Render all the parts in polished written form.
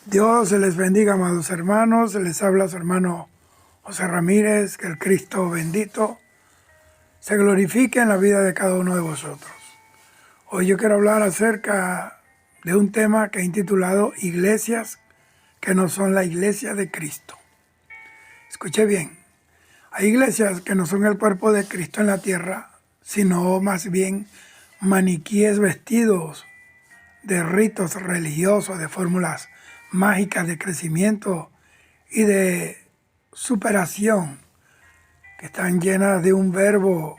Dios se les bendiga, amados hermanos. Les habla su hermano José Ramírez. Que el Cristo bendito se glorifique en la vida de cada uno de vosotros. Hoy yo quiero hablar acerca de un tema que he intitulado Iglesias que no son la iglesia de Cristo. Escuche bien, hay iglesias que no son el cuerpo de Cristo en la tierra, sino más bien maniquíes vestidos de ritos religiosos, de fórmulas mágicas de crecimiento y de superación, que están llenas de un verbo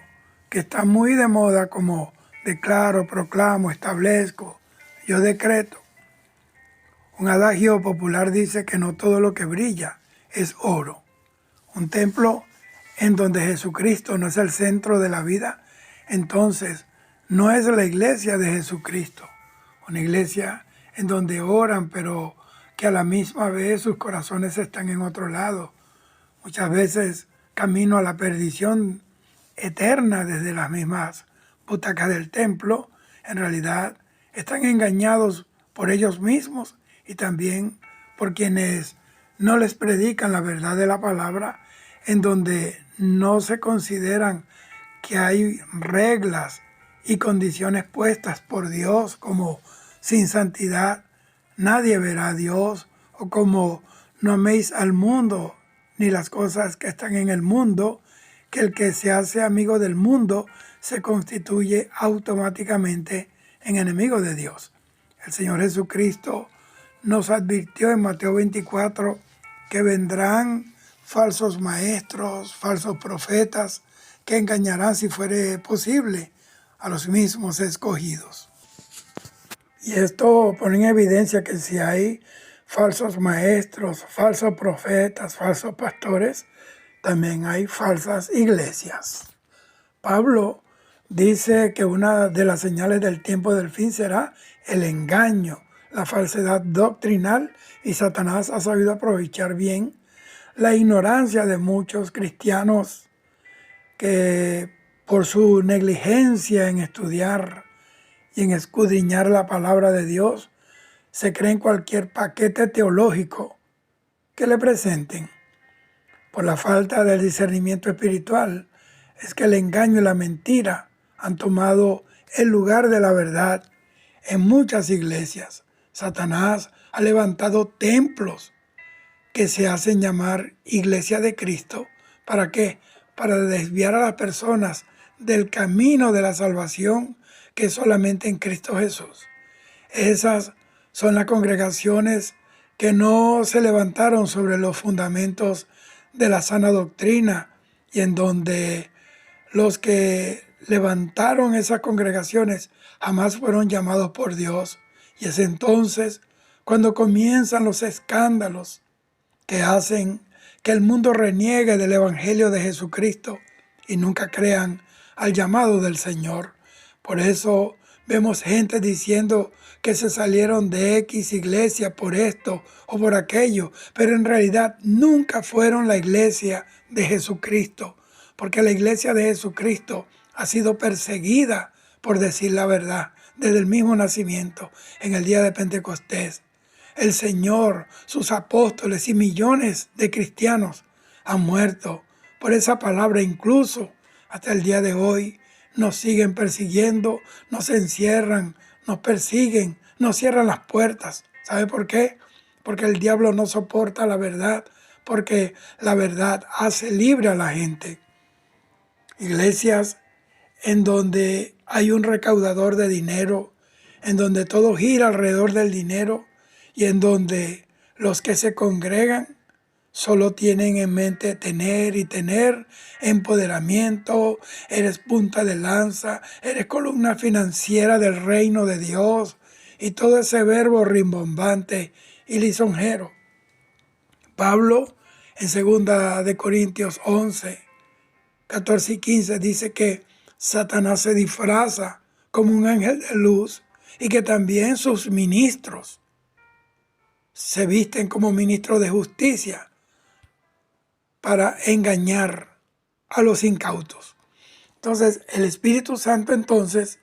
que está muy de moda, como declaro, proclamo, establezco, yo decreto. Un adagio popular dice que no todo lo que brilla es oro. Un templo en donde Jesucristo no es el centro de la vida, entonces no es la iglesia de Jesucristo. Una iglesia en donde oran, pero que a la misma vez sus corazones están en otro lado. Muchas veces camino a la perdición eterna desde las mismas butacas del templo. En realidad están engañados por ellos mismos y también por quienes no les predican la verdad de la palabra, en donde no se consideran que hay reglas y condiciones puestas por Dios, como sin santidad nadie verá a Dios, o como no améis al mundo ni las cosas que están en el mundo, que el que se hace amigo del mundo se constituye automáticamente en enemigo de Dios. El Señor Jesucristo nos advirtió en Mateo 24 que vendrán falsos maestros, falsos profetas, que engañarán, si fuere posible, a los mismos escogidos. Y esto pone en evidencia que si hay falsos maestros, falsos profetas, falsos pastores, también hay falsas iglesias. Pablo dice que una de las señales del tiempo del fin será el engaño, la falsedad doctrinal, y Satanás ha sabido aprovechar bien la ignorancia de muchos cristianos que por su negligencia en estudiar y en escudriñar la palabra de Dios, se creen cualquier paquete teológico que le presenten. Por la falta del discernimiento espiritual, es que el engaño y la mentira han tomado el lugar de la verdad en muchas iglesias. Satanás ha levantado templos que se hacen llamar iglesia de Cristo. ¿Para qué? Para desviar a las personas del camino de la salvación, que es solamente en Cristo Jesús. Esas son las congregaciones que no se levantaron sobre los fundamentos de la sana doctrina, y en donde los que levantaron esas congregaciones jamás fueron llamados por Dios. Y es entonces cuando comienzan los escándalos que hacen que el mundo reniegue del Evangelio de Jesucristo y nunca crean al llamado del Señor. Por eso vemos gente diciendo que se salieron de X iglesia por esto o por aquello, pero en realidad nunca fueron la iglesia de Jesucristo, porque la iglesia de Jesucristo ha sido perseguida por decir la verdad desde el mismo nacimiento. En el día de Pentecostés, el Señor, sus apóstoles y millones de cristianos han muerto por esa palabra. Incluso hasta el día de hoy nos siguen persiguiendo, nos encierran, nos persiguen, nos cierran las puertas. ¿Sabe por qué? Porque el diablo no soporta la verdad, porque la verdad hace libre a la gente. Iglesias en donde hay un recaudador de dinero, en donde todo gira alrededor del dinero, y en donde los que se congregan solo tienen en mente tener y tener empoderamiento. Eres punta de lanza, eres columna financiera del reino de Dios, y todo ese verbo rimbombante y lisonjero. Pablo en 2 Corintios 11, 14 y 15 dice que Satanás se disfraza como un ángel de luz, y que también sus ministros se visten como ministros de justicia para engañar a los incautos. Entonces, el Espíritu Santo entonces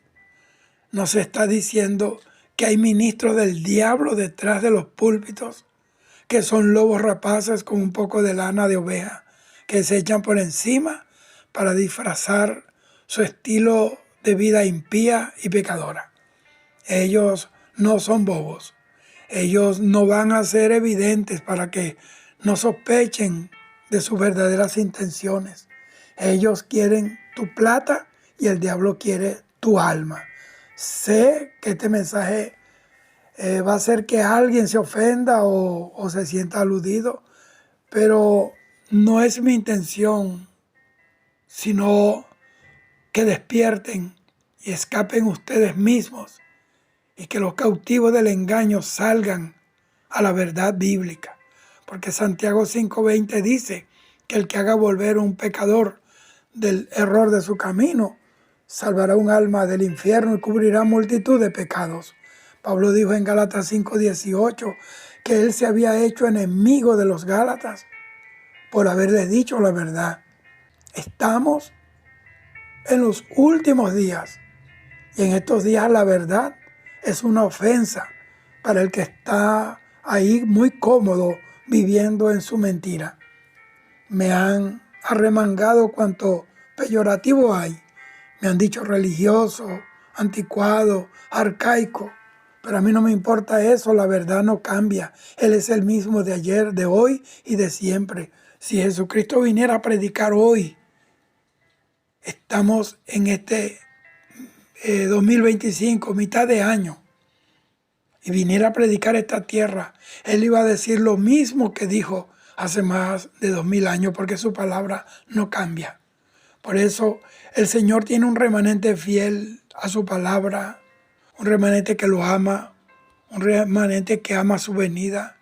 nos está diciendo que hay ministros del diablo detrás de los púlpitos, que son lobos rapaces con un poco de lana de oveja, que se echan por encima para disfrazar su estilo de vida impía y pecadora. Ellos no son bobos. Ellos no van a ser evidentes para que no sospechen de sus verdaderas intenciones. Ellos quieren tu plata y el diablo quiere tu alma. Sé que este mensaje va a hacer que alguien se ofenda o se sienta aludido, pero no es mi intención, sino que despierten y escapen ustedes mismos y que los cautivos del engaño salgan a la verdad bíblica. Porque Santiago 5:20 dice que el que haga volver a un pecador del error de su camino, salvará un alma del infierno y cubrirá multitud de pecados. Pablo dijo en Gálatas 5:18 que él se había hecho enemigo de los Gálatas por haberles dicho la verdad. Estamos en los últimos días y en estos días la verdad es una ofensa para el que está ahí muy cómodo viviendo en su mentira. Me han arremangado cuanto peyorativo hay. Me han dicho religioso, anticuado, arcaico. Pero a mí no me importa eso, la verdad no cambia. Él es el mismo de ayer, de hoy y de siempre. Si Jesucristo viniera a predicar hoy, estamos en este 2025, mitad de año, y viniera a predicar esta tierra, Él iba a decir lo mismo que dijo hace más de 2000 años, porque su palabra no cambia. Por eso el Señor tiene un remanente fiel a su palabra, un remanente que lo ama, un remanente que ama su venida.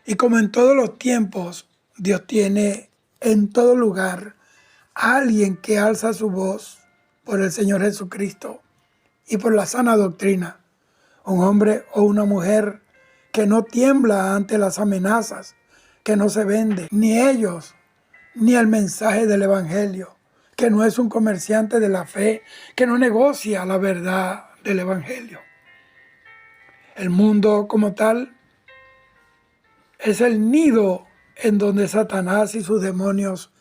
Y como en todos los tiempos, Dios tiene en todo lugar a alguien que alza su voz por el Señor Jesucristo y por la sana doctrina. Un hombre o una mujer que no tiembla ante las amenazas, que no se vende, ni ellos, ni el mensaje del Evangelio, que no es un comerciante de la fe, que no negocia la verdad del Evangelio. El mundo como tal es el nido en donde Satanás y sus demonios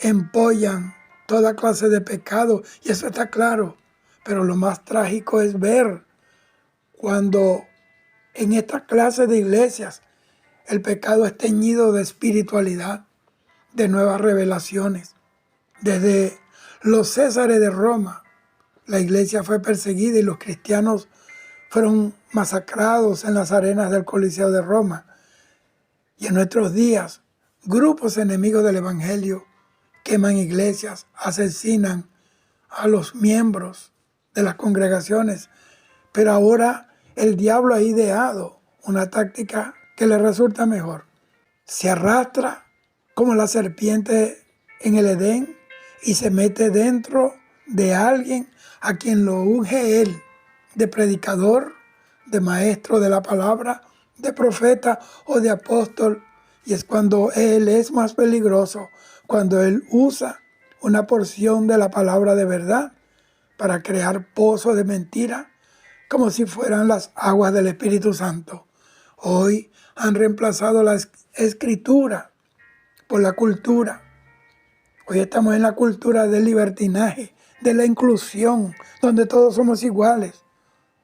empollan toda clase de pecado, y eso está claro. Pero lo más trágico es ver cuando en esta clase de iglesias el pecado es teñido de espiritualidad, de nuevas revelaciones. Desde los Césares de Roma, la iglesia fue perseguida y los cristianos fueron masacrados en las arenas del Coliseo de Roma. Y en nuestros días, grupos enemigos del Evangelio queman iglesias, asesinan a los miembros de las congregaciones. Pero ahora el diablo ha ideado una táctica que le resulta mejor. Se arrastra como la serpiente en el Edén y se mete dentro de alguien a quien lo unge él, de predicador, de maestro de la palabra, de profeta o de apóstol. Y es cuando él es más peligroso, cuando él usa una porción de la palabra de verdad para crear pozos de mentira, como si fueran las aguas del Espíritu Santo. Hoy han reemplazado la escritura por la cultura. Hoy estamos en la cultura del libertinaje, de la inclusión, donde todos somos iguales.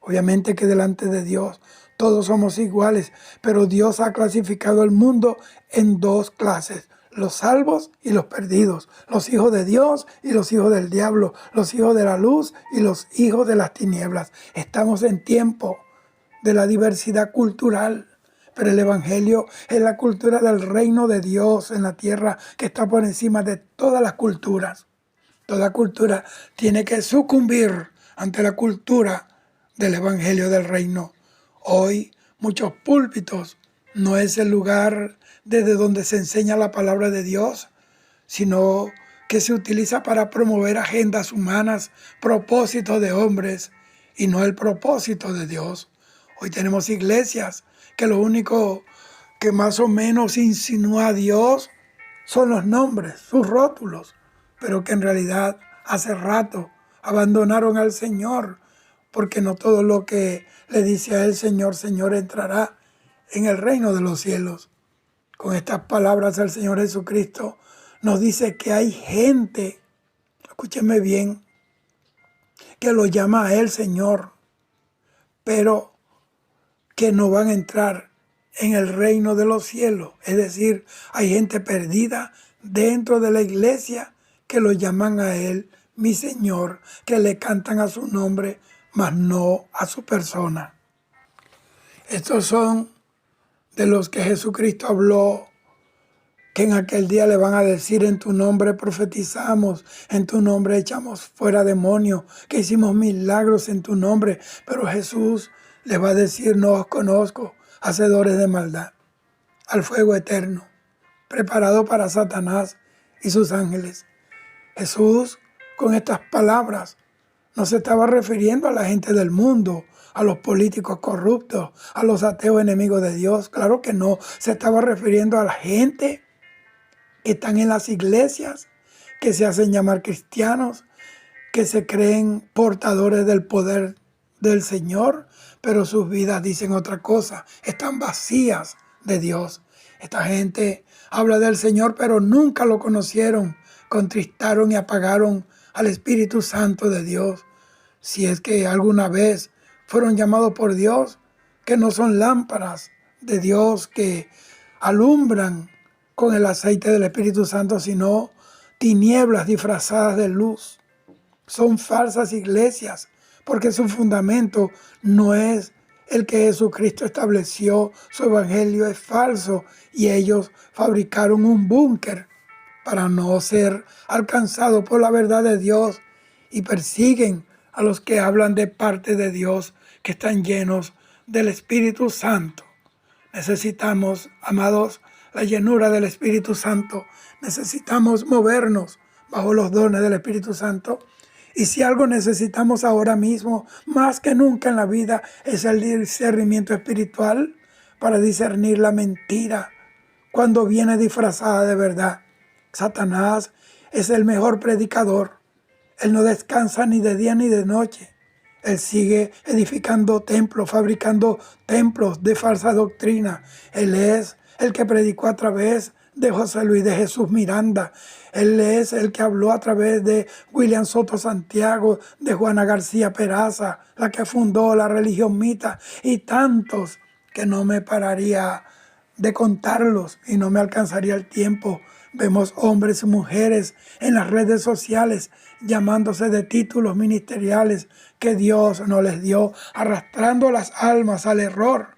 Obviamente que delante de Dios todos somos iguales, pero Dios ha clasificado el mundo en dos clases: los salvos y los perdidos, los hijos de Dios y los hijos del diablo, los hijos de la luz y los hijos de las tinieblas. Estamos en tiempo de la diversidad cultural, pero el Evangelio es la cultura del reino de Dios en la tierra, que está por encima de todas las culturas. Toda cultura tiene que sucumbir ante la cultura del Evangelio del reino. Hoy muchos púlpitos no es el lugar desde donde se enseña la palabra de Dios, sino que se utiliza para promover agendas humanas, propósitos de hombres y no el propósito de Dios. Hoy tenemos iglesias que lo único que más o menos insinúa a Dios son los nombres, sus rótulos, pero que en realidad hace rato abandonaron al Señor, porque no todo lo que le dice a él Señor, Señor entrará en el reino de los cielos. Con estas palabras el Señor Jesucristo nos dice que hay gente, escúchenme bien, que lo llama a Él Señor, pero que no van a entrar en el reino de los cielos. Es decir, hay gente perdida dentro de la iglesia que lo llaman a Él mi Señor, que le cantan a su nombre, mas no a su persona. Estos son de los que Jesucristo habló, que en aquel día le van a decir: en tu nombre profetizamos, en tu nombre echamos fuera demonios, que hicimos milagros en tu nombre. Pero Jesús les va a decir: no os conozco, hacedores de maldad, al fuego eterno, preparado para Satanás y sus ángeles. Jesús, con estas palabras, no se estaba refiriendo a la gente del mundo, a los políticos corruptos, a los ateos enemigos de Dios. Claro que no, se estaba refiriendo a la gente que están en las iglesias, que se hacen llamar cristianos, que se creen portadores del poder del Señor, pero sus vidas dicen otra cosa, están vacías de Dios. Esta gente habla del Señor, pero nunca lo conocieron, contristaron y apagaron al Espíritu Santo de Dios. Si es que alguna vez fueron llamados por Dios, que no son lámparas de Dios que alumbran con el aceite del Espíritu Santo, sino tinieblas disfrazadas de luz. Son falsas iglesias, porque su fundamento no es el que Jesucristo estableció. Su evangelio es falso y ellos fabricaron un búnker para no ser alcanzados por la verdad de Dios, y persiguen a los que hablan de parte de Dios, que están llenos del Espíritu Santo. Necesitamos, amados, la llenura del Espíritu Santo. Necesitamos movernos bajo los dones del Espíritu Santo. Y si algo necesitamos ahora mismo, más que nunca en la vida, es el discernimiento espiritual para discernir la mentira cuando viene disfrazada de verdad. Satanás es el mejor predicador. Él no descansa ni de día ni de noche. Él sigue edificando templos, fabricando templos de falsa doctrina. Él es el que predicó a través de José Luis de Jesús Miranda. Él es el que habló a través de William Soto Santiago, de Juana García Peraza, la que fundó la religión mita, y tantos que no me pararía de contarlos y no me alcanzaría el tiempo. Vemos hombres y mujeres en las redes sociales llamándose de títulos ministeriales que Dios no les dio, arrastrando las almas al error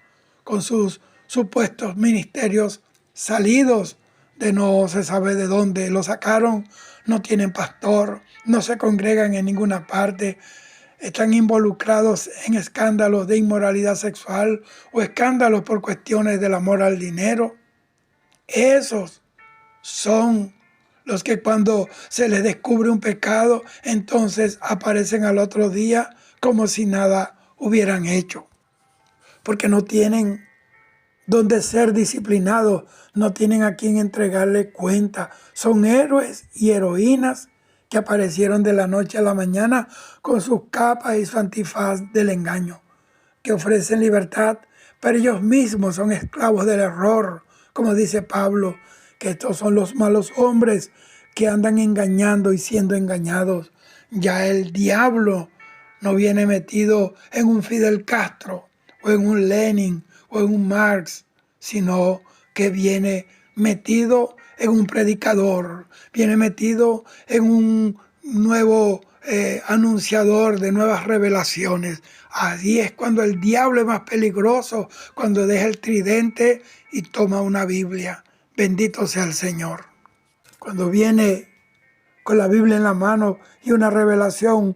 con sus supuestos ministerios salidos de no se sabe de dónde lo sacaron. No tienen pastor, no se congregan en ninguna parte, están involucrados en escándalos de inmoralidad sexual o escándalos por cuestiones del amor al dinero. Esos son los que cuando se les descubre un pecado, entonces aparecen al otro día como si nada hubieran hecho, porque no tienen donde ser disciplinados, no tienen a quien entregarle cuenta. Son héroes y heroínas que aparecieron de la noche a la mañana con sus capas y su antifaz del engaño, que ofrecen libertad, pero ellos mismos son esclavos del error, como dice Pablo, que estos son los malos hombres que andan engañando y siendo engañados. Ya el diablo no viene metido en un Fidel Castro o en un Lenin o en un Marx, sino que viene metido en un predicador, viene metido en un nuevo anunciador de nuevas revelaciones. Así es cuando el diablo es más peligroso, cuando deja el tridente y toma una Biblia. Bendito sea el Señor. Cuando viene con la Biblia en la mano y una revelación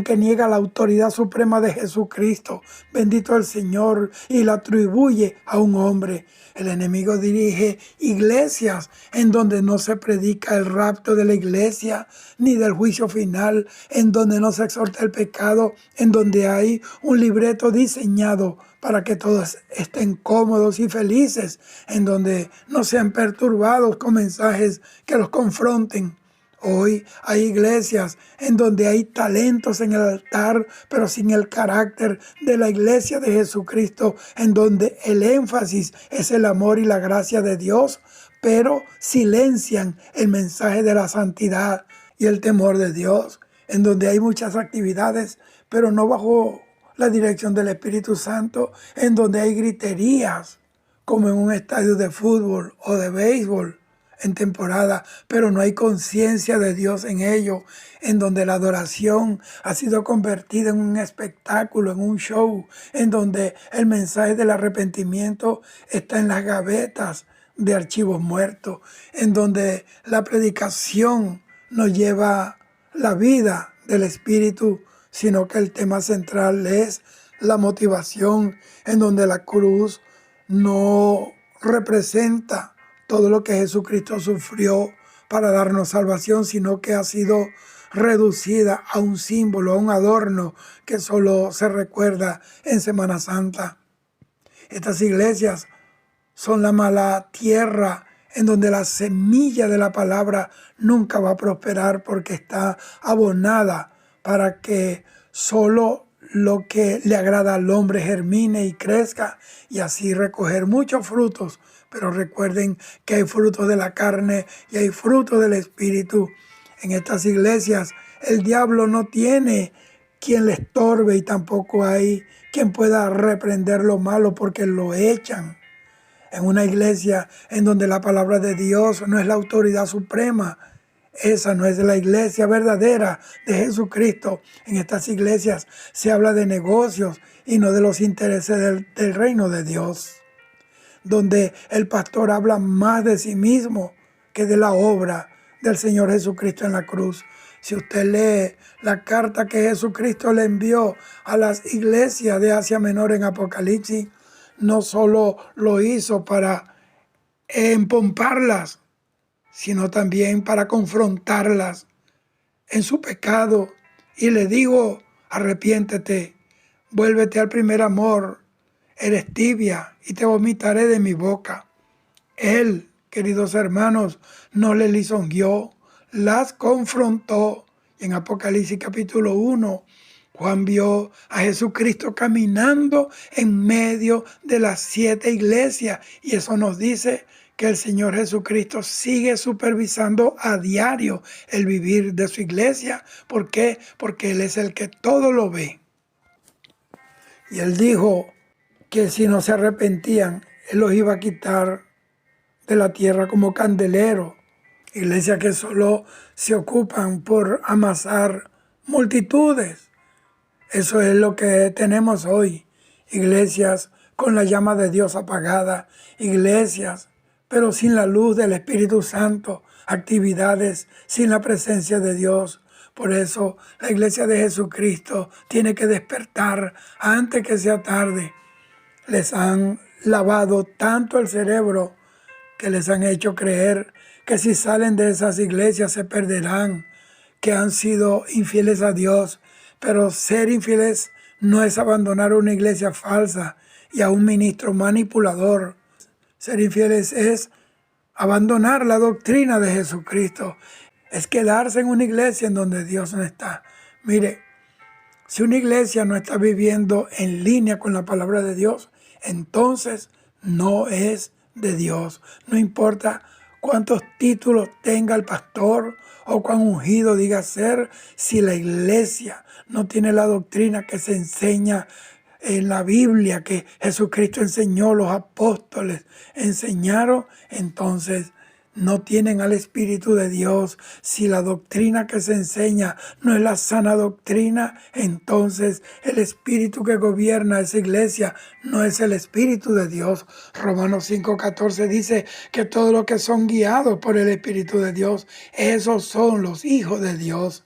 que niega la autoridad suprema de Jesucristo, bendito el Señor, y la atribuye a un hombre. El enemigo dirige iglesias en donde no se predica el rapto de la iglesia, ni del juicio final, en donde no se exhorta el pecado, en donde hay un libreto diseñado para que todos estén cómodos y felices, en donde no sean perturbados con mensajes que los confronten Hoy hay iglesias en donde hay talentos en el altar, pero sin el carácter de la iglesia de Jesucristo, en donde el énfasis es el amor y la gracia de Dios, pero silencian el mensaje de la santidad y el temor de Dios, en donde hay muchas actividades, pero no bajo la dirección del Espíritu Santo, en donde hay griterías, como en un estadio de fútbol o de béisbol en temporada, pero no hay conciencia de Dios en ello, en donde la adoración ha sido convertida en un espectáculo, en un show, en donde el mensaje del arrepentimiento está en las gavetas de archivos muertos, en donde la predicación no lleva la vida del Espíritu, sino que el tema central es la motivación, en donde la cruz no representa todo lo que Jesucristo sufrió para darnos salvación, sino que ha sido reducida a un símbolo, a un adorno que solo se recuerda en Semana Santa. Estas iglesias son la mala tierra en donde la semilla de la palabra nunca va a prosperar porque está abonada para que solo lo que le agrada al hombre germine y crezca y así recoger muchos frutos. Pero recuerden que hay frutos de la carne y hay frutos del espíritu. En estas iglesias el diablo no tiene quien le estorbe y tampoco hay quien pueda reprender lo malo porque lo echan. En una iglesia en donde la palabra de Dios no es la autoridad suprema, esa no es la iglesia verdadera de Jesucristo. En estas iglesias se habla de negocios y no de los intereses del reino de Dios, donde el pastor habla más de sí mismo que de la obra del Señor Jesucristo en la cruz. Si usted lee la carta que Jesucristo le envió a las iglesias de Asia Menor en Apocalipsis, no solo lo hizo para empomparlas, sino también para confrontarlas en su pecado. Y le digo, arrepiéntete, vuélvete al primer amor, eres tibia y te vomitaré de mi boca. Él, queridos hermanos, no le lisonjeó, las confrontó. Y en Apocalipsis capítulo 1, Juan vio a Jesucristo caminando en medio de las 7 iglesias y eso nos dice que el Señor Jesucristo sigue supervisando a diario el vivir de su iglesia. ¿Por qué? Porque Él es el que todo lo ve. Y Él dijo que si no se arrepentían, Él los iba a quitar de la tierra como candelero. Iglesias que solo se ocupan por amasar multitudes. Eso es lo que tenemos hoy. Iglesias con la llama de Dios apagada. Iglesias, pero sin la luz del Espíritu Santo. Actividades sin la presencia de Dios. Por eso la iglesia de Jesucristo tiene que despertar antes que sea tarde. Les han lavado tanto el cerebro que les han hecho creer que si salen de esas iglesias se perderán, que han sido infieles a Dios. Pero ser infieles no es abandonar una iglesia falsa y a un ministro manipulador. Ser infieles es abandonar la doctrina de Jesucristo. Es quedarse en una iglesia en donde Dios no está. Mire, si una iglesia no está viviendo en línea con la palabra de Dios, entonces no es de Dios. No importa cuántos títulos tenga el pastor o cuán ungido diga ser, si la iglesia no tiene la doctrina que se enseña en la Biblia, que Jesucristo enseñó, los apóstoles enseñaron, entonces no tienen al Espíritu de Dios. Si la doctrina que se enseña no es la sana doctrina, entonces el Espíritu que gobierna esa iglesia no es el Espíritu de Dios. Romanos 5:14 dice que todos los que son guiados por el Espíritu de Dios, esos son los hijos de Dios.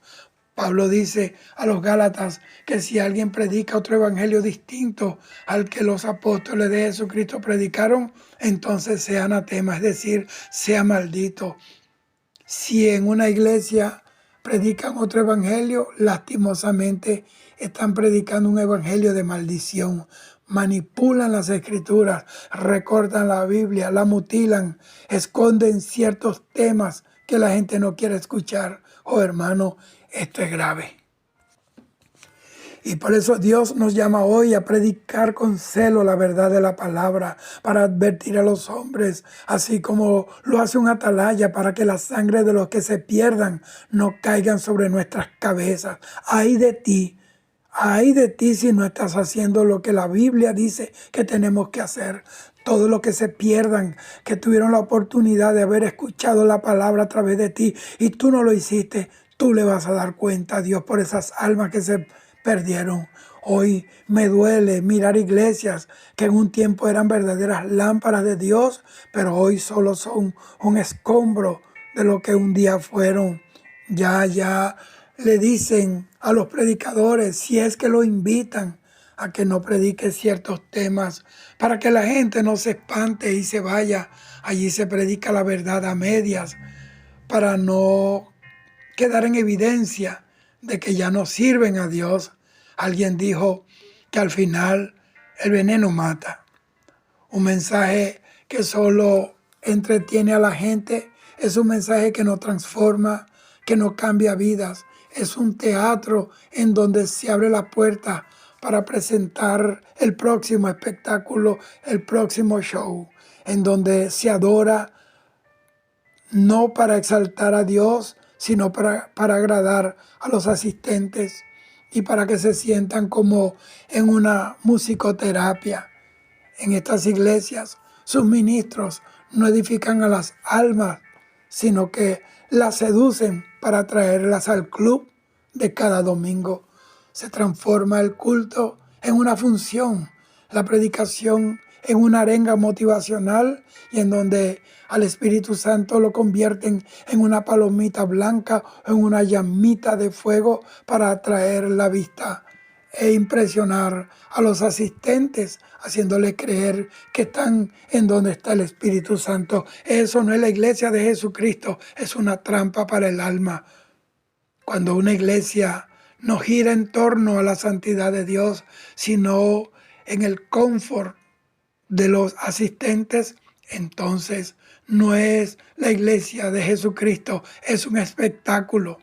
Pablo dice a los Gálatas que si alguien predica otro evangelio distinto al que los apóstoles de Jesucristo predicaron, entonces sea anatema, es decir, sea maldito. Si en una iglesia predican otro evangelio, lastimosamente están predicando un evangelio de maldición. Manipulan las escrituras, recortan la Biblia, la mutilan, esconden ciertos temas que la gente no quiere escuchar. Oh hermano, esto es grave. Y por eso Dios nos llama hoy a predicar con celo la verdad de la palabra, para advertir a los hombres, así como lo hace un atalaya, para que la sangre de los que se pierdan no caigan sobre nuestras cabezas. Ay de ti si no estás haciendo lo que la Biblia dice que tenemos que hacer. Todos los que se pierdan, que tuvieron la oportunidad de haber escuchado la palabra a través de ti y tú no lo hiciste, tú le vas a dar cuenta a Dios por esas almas que se perdieron. Hoy me duele mirar iglesias que en un tiempo eran verdaderas lámparas de Dios, pero hoy solo son un escombro de lo que un día fueron. Ya le dicen a los predicadores, si es que lo invitan, a que no predique ciertos temas, para que la gente no se espante y se vaya. Allí se predica la verdad a medias, para no quedar en evidencia de que ya no sirven a Dios. Alguien dijo que al final el veneno mata. Un mensaje que solo entretiene a la gente es un mensaje que no transforma, que no cambia vidas. Es un teatro en donde se abre la puerta para presentar el próximo espectáculo, el próximo show, en donde se adora no para exaltar a Dios, sino para agradar a los asistentes y para que se sientan como en una musicoterapia. En estas iglesias, sus ministros no edifican a las almas, sino que las seducen para traerlas al club de cada domingo. Se transforma el culto en una función, la predicación en una arenga motivacional y en donde al Espíritu Santo lo convierten en una palomita blanca o en una llamita de fuego para atraer la vista e impresionar a los asistentes, haciéndole creer que están en donde está el Espíritu Santo. Eso no es la iglesia de Jesucristo, es una trampa para el alma. Cuando una iglesia no gira en torno a la santidad de Dios, sino en el confort de los asistentes, entonces no es la iglesia de Jesucristo, es un espectáculo.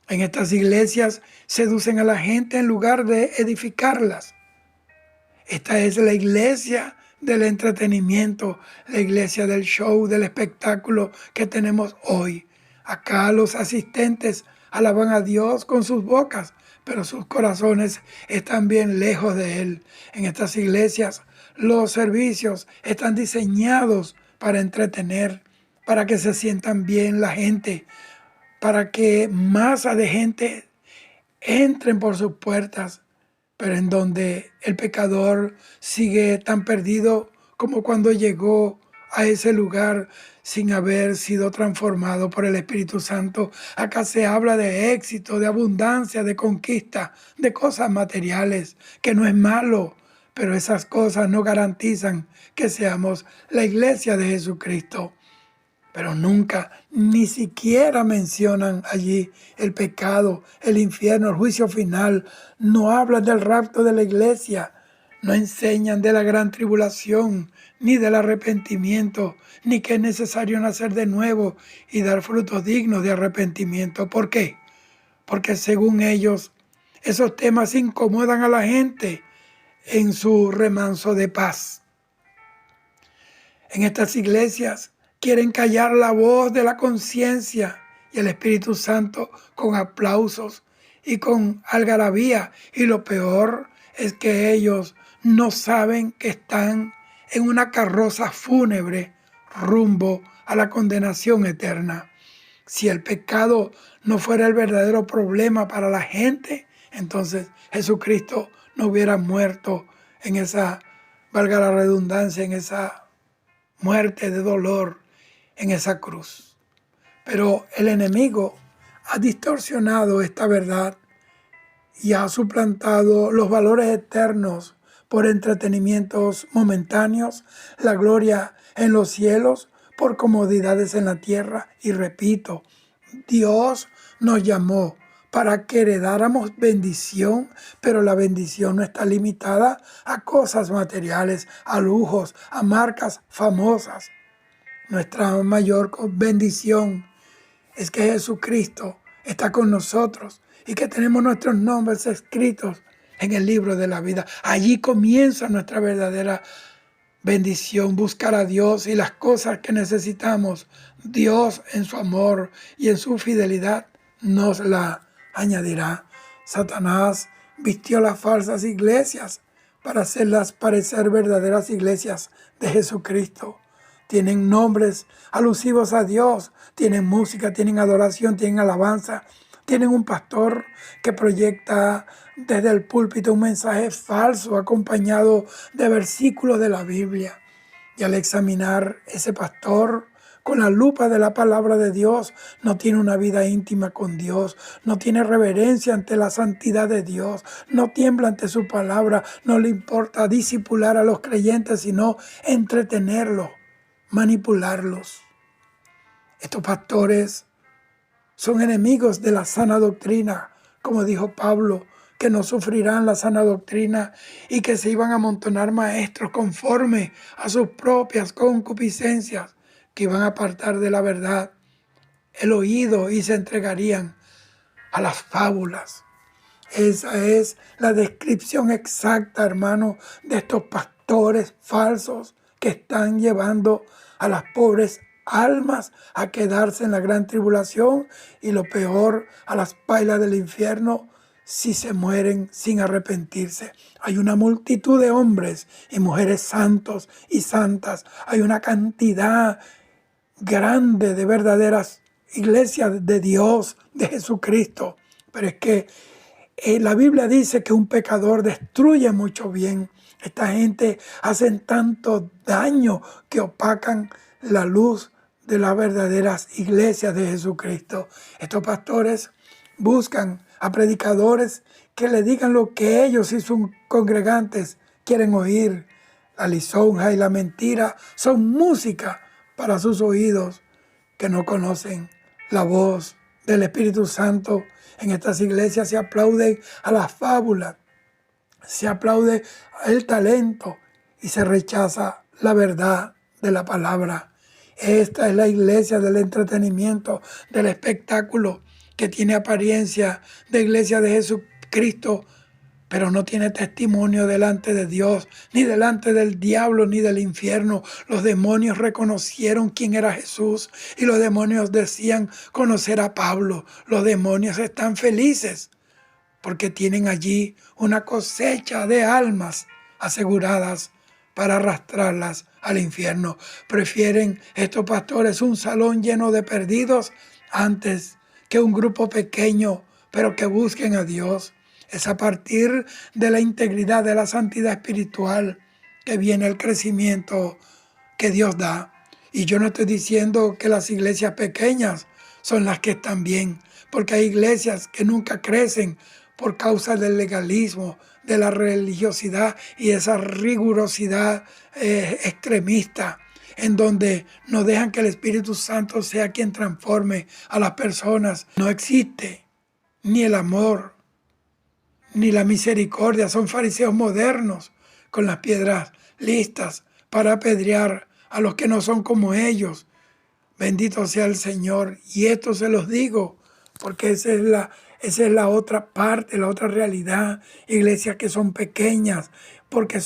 En estas iglesias seducen a la gente en lugar de edificarlas. Esta es la iglesia del entretenimiento, la iglesia del show, del espectáculo que tenemos hoy. Acá los asistentes alaban a Dios con sus bocas, pero sus corazones están bien lejos de Él. En estas iglesias los servicios están diseñados para entretener, para que se sientan bien la gente, para que masa de gente entren por sus puertas, pero en donde el pecador sigue tan perdido como cuando llegó a ese lugar sin haber sido transformado por el Espíritu Santo. Acá se habla de éxito, de abundancia, de conquista, de cosas materiales, que no es malo, pero esas cosas no garantizan que seamos la iglesia de Jesucristo. Pero nunca, ni siquiera mencionan allí el pecado, el infierno, el juicio final. No hablan del rapto de la iglesia. No enseñan de la gran tribulación, ni del arrepentimiento, ni que es necesario nacer de nuevo y dar frutos dignos de arrepentimiento. ¿Por qué? Porque según ellos, esos temas incomodan a la gente en su remanso de paz. En estas iglesias quieren callar la voz de la conciencia y el Espíritu Santo con aplausos y con algarabía. Y lo peor es que ellos no saben que están en una carroza fúnebre rumbo a la condenación eterna. Si el pecado no fuera el verdadero problema para la gente, entonces Jesucristo no hubiera muerto en esa, valga la redundancia, en esa muerte de dolor en esa cruz. Pero el enemigo ha distorsionado esta verdad y ha suplantado los valores eternos por entretenimientos momentáneos, la gloria en los cielos por comodidades en la tierra. Y repito, Dios nos llamó para que heredáramos bendición, pero la bendición no está limitada a cosas materiales, a lujos, a marcas famosas. Nuestra mayor bendición es que Jesucristo está con nosotros y que tenemos nuestros nombres escritos en el libro de la vida. Allí comienza nuestra verdadera bendición, buscar a Dios y las cosas que necesitamos. Dios en su amor y en su fidelidad nos la añadirá. Satanás vistió las falsas iglesias para hacerlas parecer verdaderas iglesias de Jesucristo. Tienen nombres alusivos a Dios, tienen música, tienen adoración, tienen alabanza, tienen un pastor que proyecta desde el púlpito un mensaje falso acompañado de versículos de la Biblia. Y al examinar ese pastor con la lupa de la palabra de Dios, no tiene una vida íntima con Dios, no tiene reverencia ante la santidad de Dios, no tiembla ante su palabra, no le importa disipular a los creyentes, sino entretenerlos, manipularlos. Estos pastores son enemigos de la sana doctrina, como dijo Pablo, que no sufrirán la sana doctrina y que se iban a amontonar maestros conforme a sus propias concupiscencias, que iban a apartar de la verdad el oído y se entregarían a las fábulas. Esa es la descripción exacta, hermano, de estos pastores falsos que están llevando a las pobres almas a quedarse en la gran tribulación y lo peor, a las pailas del infierno si se mueren sin arrepentirse. Hay una multitud de hombres y mujeres santos y santas. Hay una cantidad grande de verdaderas iglesias de Dios, de Jesucristo. Pero es que la Biblia dice que un pecador destruye mucho bien. Esta gente hacen tanto daño que opacan la luz de las verdaderas iglesias de Jesucristo. Estos pastores buscan a predicadores que le digan lo que ellos y sus congregantes quieren oír. La lisonja y la mentira son música para sus oídos que no conocen la voz del Espíritu Santo. En estas iglesias se aplaude a la fábula, se aplaude el talento y se rechaza la verdad de la palabra. Esta es la iglesia del entretenimiento, del espectáculo, que tiene apariencia de iglesia de Jesucristo, pero no tiene testimonio delante de Dios, ni delante del diablo, ni del infierno. Los demonios reconocieron quién era Jesús y los demonios decían conocer a Pablo. Los demonios están felices porque tienen allí una cosecha de almas aseguradas para arrastrarlas al infierno. Prefieren estos pastores un salón lleno de perdidos antes que un grupo pequeño, pero que busquen a Dios. Es a partir de la integridad, de la santidad espiritual, que viene el crecimiento que Dios da. Y yo no estoy diciendo que las iglesias pequeñas son las que están bien, porque hay iglesias que nunca crecen por causa del legalismo, de la religiosidad y esa rigurosidad extremista, en donde no dejan que el Espíritu Santo sea quien transforme a las personas. No existe ni el amor, ni la misericordia. Son fariseos modernos con las piedras listas para apedrear a los que no son como ellos. Bendito sea el Señor. Y esto se los digo porque esa es la otra parte, la otra realidad. Iglesias que son pequeñas, porque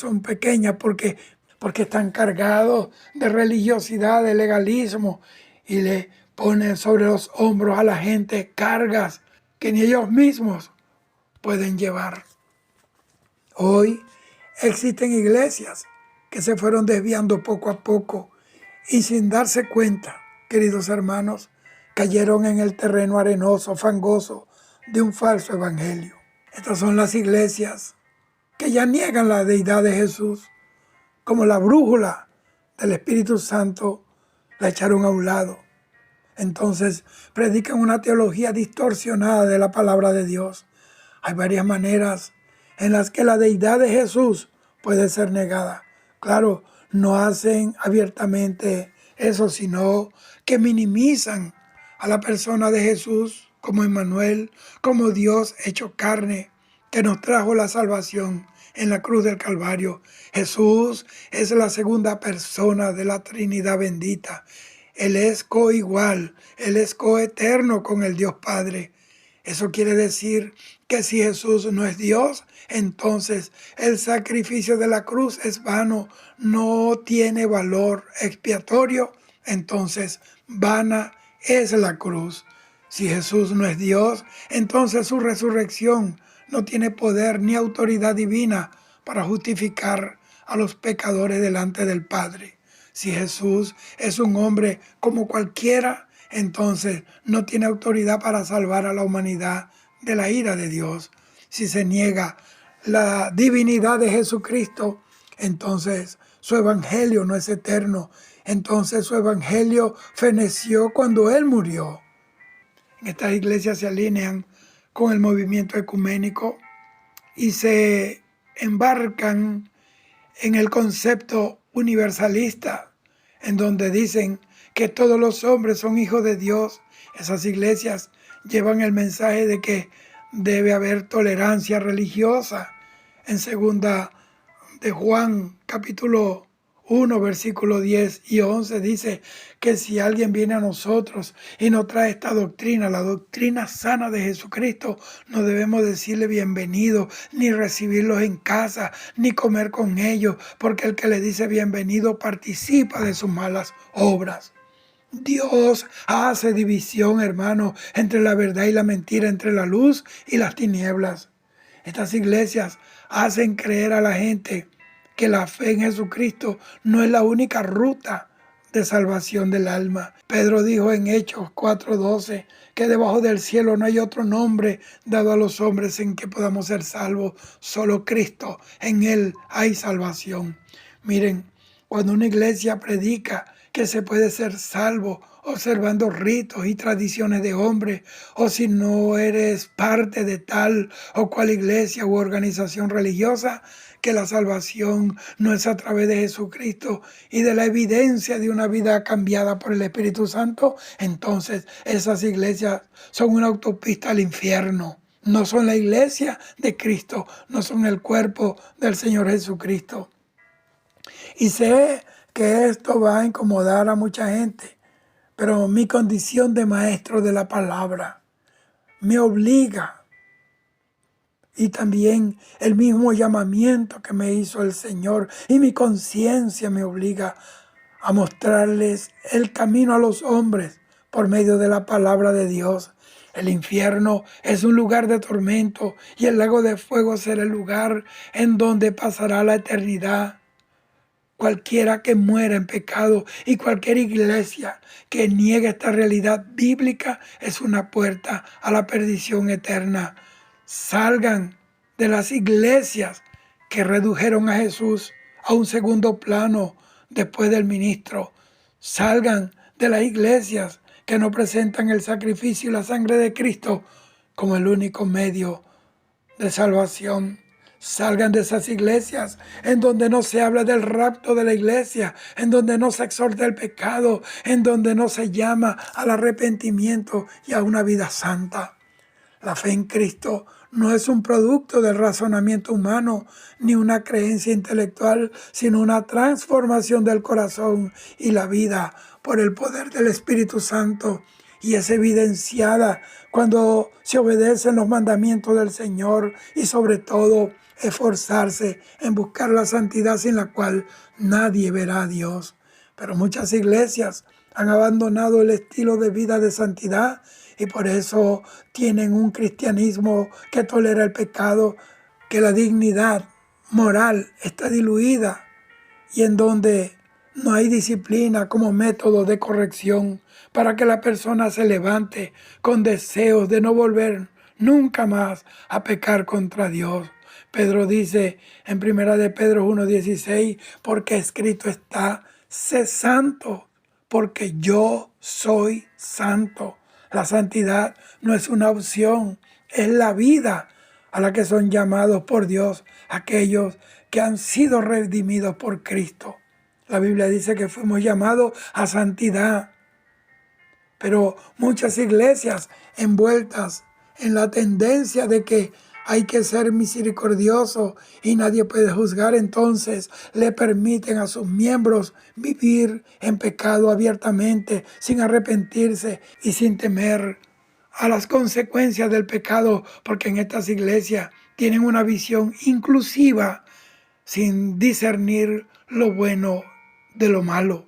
están cargados de religiosidad, de legalismo, y le ponen sobre los hombros a la gente cargas que ni ellos mismos pueden llevar. Hoy existen iglesias que se fueron desviando poco a poco y sin darse cuenta, queridos hermanos, cayeron en el terreno arenoso, fangoso de un falso evangelio. Estas son las iglesias que ya niegan la deidad de Jesús, como la brújula del Espíritu Santo la echaron a un lado. Entonces predican una teología distorsionada de la palabra de Dios. Hay varias maneras en las que la deidad de Jesús puede ser negada. Claro, no hacen abiertamente eso, sino que minimizan a la persona de Jesús como Emmanuel, como Dios hecho carne, que nos trajo la salvación en la cruz del Calvario. Jesús es la segunda persona de la Trinidad bendita. Él es coigual, Él es coeterno con el Dios Padre. Eso quiere decir que si Jesús no es Dios, entonces el sacrificio de la cruz es vano, no tiene valor expiatorio, entonces vana es la cruz. Si Jesús no es Dios, entonces su resurrección no tiene poder ni autoridad divina para justificar a los pecadores delante del Padre. Si Jesús es un hombre como cualquiera, entonces no tiene autoridad para salvar a la humanidad de la ira de Dios. Si se niega la divinidad de Jesucristo, entonces su evangelio no es eterno. Entonces su evangelio feneció cuando Él murió. Estas iglesias se alinean con el movimiento ecuménico y se embarcan en el concepto universalista, en donde dicen que todos los hombres son hijos de Dios. Esas iglesias llevan el mensaje de que debe haber tolerancia religiosa. En segunda de Juan, capítulo 1, versículo 10 y 11, dice que si alguien viene a nosotros y nos trae esta doctrina, la doctrina sana de Jesucristo, no debemos decirle bienvenido, ni recibirlos en casa, ni comer con ellos, porque el que le dice bienvenido participa de sus malas obras. Dios hace división, hermano, entre la verdad y la mentira, entre la luz y las tinieblas. Estas iglesias hacen creer a la gente que la fe en Jesucristo no es la única ruta de salvación del alma. Pedro dijo en Hechos 4:12 que debajo del cielo no hay otro nombre dado a los hombres en que podamos ser salvos, solo Cristo, en Él hay salvación. Miren, cuando una iglesia predica que se puede ser salvo observando ritos y tradiciones de hombres, o si no eres parte de tal o cual iglesia u organización religiosa, que la salvación no es a través de Jesucristo y de la evidencia de una vida cambiada por el Espíritu Santo, entonces esas iglesias son una autopista al infierno. No son la iglesia de Cristo, no son el cuerpo del Señor Jesucristo. Y sé que esto va a incomodar a mucha gente, pero mi condición de maestro de la palabra me obliga, y también el mismo llamamiento que me hizo el Señor y mi conciencia me obliga a mostrarles el camino a los hombres por medio de la palabra de Dios. El infierno es un lugar de tormento y el lago de fuego será el lugar en donde pasará la eternidad. Cualquiera que muera en pecado y cualquier iglesia que niegue esta realidad bíblica es una puerta a la perdición eterna. Salgan de las iglesias que redujeron a Jesús a un segundo plano después del ministro. Salgan de las iglesias que no presentan el sacrificio y la sangre de Cristo como el único medio de salvación. Salgan de esas iglesias en donde no se habla del rapto de la iglesia, en donde no se exhorta el pecado, en donde no se llama al arrepentimiento y a una vida santa. La fe en Cristo no es un producto del razonamiento humano ni una creencia intelectual, sino una transformación del corazón y la vida por el poder del Espíritu Santo. Y es evidenciada cuando se obedecen los mandamientos del Señor y sobre todo esforzarse en buscar la santidad sin la cual nadie verá a Dios. Pero muchas iglesias han abandonado el estilo de vida de santidad y por eso tienen un cristianismo que tolera el pecado, que la dignidad moral está diluida y en donde no hay disciplina como método de corrección para que la persona se levante con deseos de no volver nunca más a pecar contra Dios. Pedro dice en 1 de Pedro 1:16, porque escrito está, sé santo, porque yo soy santo. La santidad no es una opción, es la vida a la que son llamados por Dios aquellos que han sido redimidos por Cristo. La Biblia dice que fuimos llamados a santidad, pero muchas iglesias envueltas en la tendencia de que Hay que ser misericordioso y nadie puede juzgar. Entonces le permiten a sus miembros vivir en pecado abiertamente, sin arrepentirse y sin temer a las consecuencias del pecado, porque en estas iglesias tienen una visión inclusiva sin discernir lo bueno de lo malo.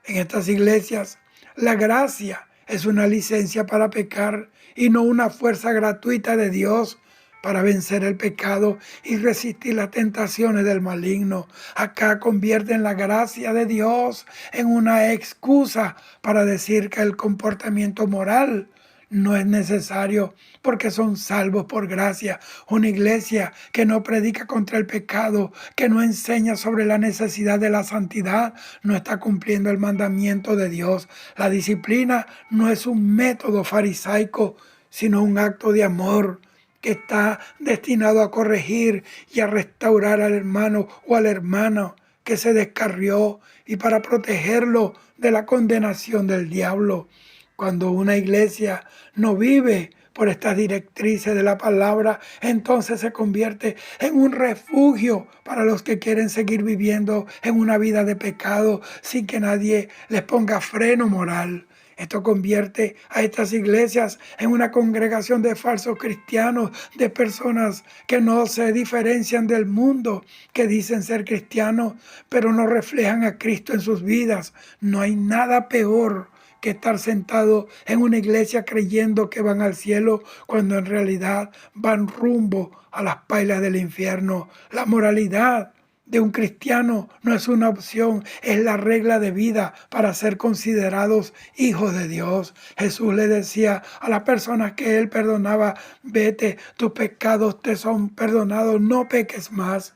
En estas iglesias, la gracia es una licencia para pecar y no una fuerza gratuita de Dios para vencer el pecado y resistir las tentaciones del maligno. Acá convierten la gracia de Dios en una excusa para decir que el comportamiento moral no es necesario porque son salvos por gracia. Una iglesia que no predica contra el pecado, que no enseña sobre la necesidad de la santidad, no está cumpliendo el mandamiento de Dios. La disciplina no es un método farisaico, sino un acto de amor que está destinado a corregir y a restaurar al hermano o a la hermana que se descarrió y para protegerlo de la condenación del diablo. Cuando una iglesia no vive por estas directrices de la palabra, entonces se convierte en un refugio para los que quieren seguir viviendo en una vida de pecado sin que nadie les ponga freno moral. Esto convierte a estas iglesias en una congregación de falsos cristianos, de personas que no se diferencian del mundo, que dicen ser cristianos, pero no reflejan a Cristo en sus vidas. No hay nada peor que estar sentado en una iglesia creyendo que van al cielo cuando en realidad van rumbo a las pailas del infierno. La moralidad de un cristiano no es una opción, es la regla de vida para ser considerados hijos de Dios. Jesús le decía a las personas que él perdonaba: vete, tus pecados te son perdonados, no peques más.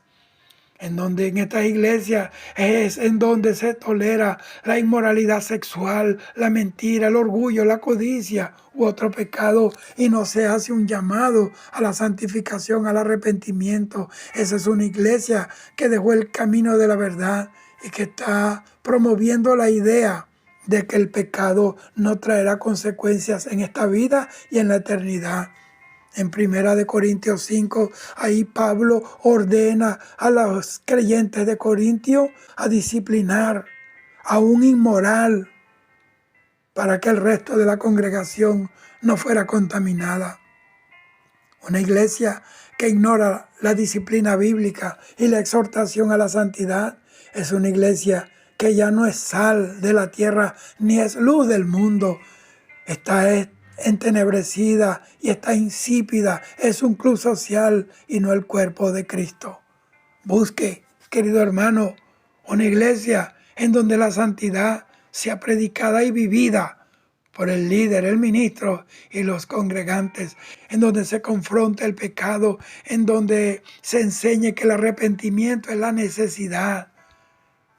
En estas iglesias es en donde se tolera la inmoralidad sexual, la mentira, el orgullo, la codicia u otro pecado, y no se hace un llamado a la santificación, al arrepentimiento. Esa es una iglesia que dejó el camino de la verdad y que está promoviendo la idea de que el pecado no traerá consecuencias en esta vida y en la eternidad. En 1 Corintios 5, ahí Pablo ordena a los creyentes de Corintio a disciplinar a un inmoral para que el resto de la congregación no fuera contaminada. Una iglesia que ignora la disciplina bíblica y la exhortación a la santidad es una iglesia que ya no es sal de la tierra ni es luz del mundo. Está entenebrecida y está insípida. Es un club social y no el cuerpo de Cristo. Busque, querido hermano, una iglesia en donde la santidad sea predicada y vivida por el líder, el ministro y los congregantes, en donde se confronte el pecado, en donde se enseñe que el arrepentimiento es la necesidad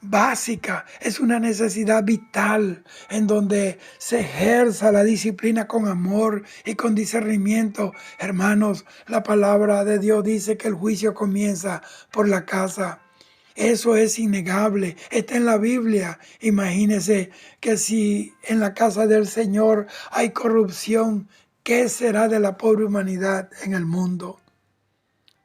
básica, es una necesidad vital, en donde se ejerza la disciplina con amor y con discernimiento. Hermanos, la palabra de Dios dice que el juicio comienza por la casa. Eso es innegable, está en la Biblia. Imagínense que si en la casa del Señor hay corrupción, ¿qué será de la pobre humanidad en el mundo?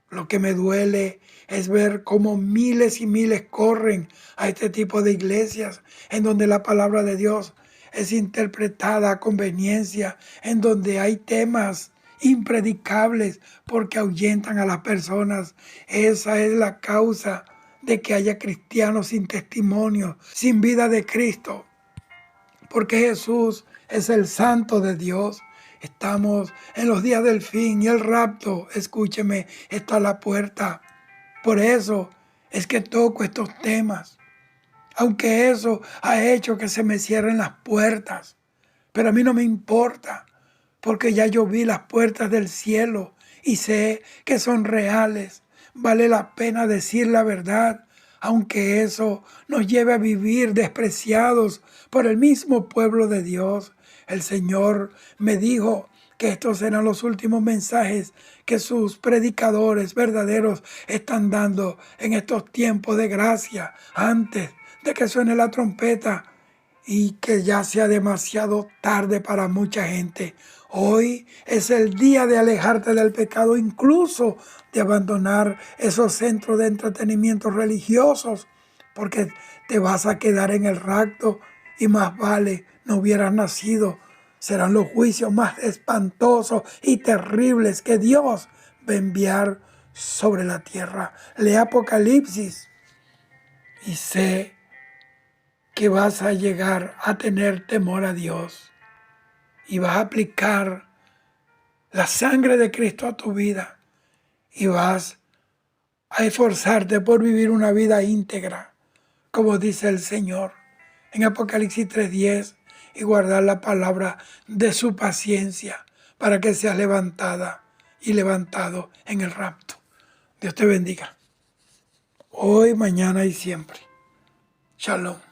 Lo que me duele es ver cómo miles y miles corren a este tipo de iglesias en donde la palabra de Dios es interpretada a conveniencia, en donde hay temas impredicables porque ahuyentan a las personas. Esa es la causa de que haya cristianos sin testimonio, sin vida de Cristo, porque Jesús es el Santo de Dios. Estamos en los días del fin y el rapto, escúcheme, está a la puerta. Por eso es que toco estos temas, aunque eso ha hecho que se me cierren las puertas. Pero a mí no me importa, porque ya yo vi las puertas del cielo y sé que son reales. Vale la pena decir la verdad, aunque eso nos lleve a vivir despreciados por el mismo pueblo de Dios. El Señor me dijo que estos eran los últimos mensajes que sus predicadores verdaderos están dando en estos tiempos de gracia, antes de que suene la trompeta y que ya sea demasiado tarde para mucha gente. Hoy es el día de alejarte del pecado, incluso de abandonar esos centros de entretenimiento religiosos, porque te vas a quedar en el rapto y más vale no hubieras nacido. Serán los juicios más espantosos y terribles que Dios va a enviar sobre la tierra. Lee Apocalipsis y sé que vas a llegar a tener temor a Dios y vas a aplicar la sangre de Cristo a tu vida y vas a esforzarte por vivir una vida íntegra, como dice el Señor en Apocalipsis 3:10, y guardar la palabra de su paciencia para que seas levantada y levantado en el rapto. Dios te bendiga, hoy, mañana y siempre. Shalom.